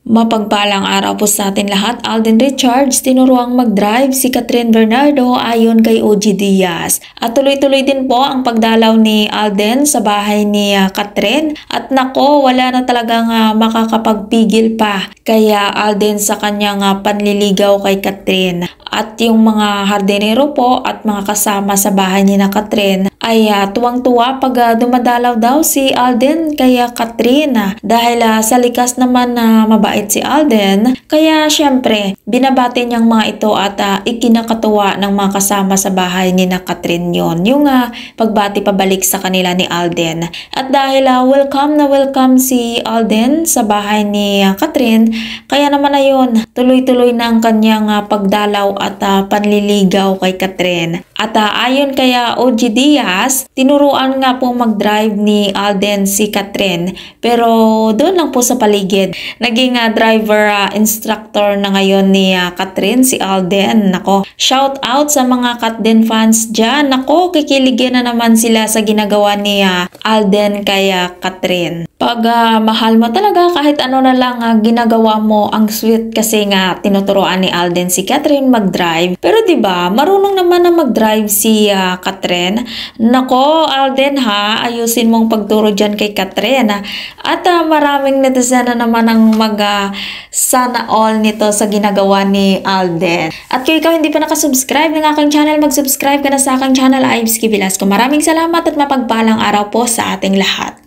Mapagpalang araw po sa atin lahat. Alden Richards tinuruang mag-drive si Kathryn Bernardo ayon kay OG Diaz. At tuloy-tuloy din po ang pagdalaw ni Alden sa bahay ni Kathryn. At nako, wala na talagang makakapagpigil pa kaya Alden sa kanyang panliligaw kay Kathryn. At yung mga hardinero po at mga kasama sa bahay ni Kathryn ay tuwang-tuwa pag dumadalaw daw si Alden kay Kathryn dahil sa likas naman na mabait si Alden, kaya syempre binabati niyang mga ito at ikinakatuwa ng mga kasama sa bahay ni Kathryn yon yung pagbati pabalik sa kanila ni Alden. At dahil welcome na welcome si Alden sa bahay ni Kathryn, kaya naman na yun, tuloy-tuloy na ang kanyang pagdalaw at panliligaw kay Kathryn. At ayon kaya OG Diaz, tinuruan nga po mag-drive ni Alden si Kathryn, pero doon lang po sa paligid. Naging driver instructor na ngayon ni Kathryn si Alden. Nako, shout out sa mga Katden fans dyan. Nako, kikiligin na naman sila sa ginagawa ni Alden kay Kathryn. Pag mahal mo talaga, kahit ano na lang ginagawa mo, ang sweet kasi nga tinuturoan ni Alden si Kathryn mag-drive. Pero 'di ba, marunong naman na mag-drive si Kathryn. Nako, Alden ayusin mong pagturo diyan kay Kathryn. At maraming netizen na naman ang sana all nito sa ginagawa ni Alden. At kung ikaw hindi pa nakasubscribe ng aking channel, mag-subscribe ka na sa aking channel, Ives Velasco. Maraming salamat at mapagpalang araw po sa ating lahat.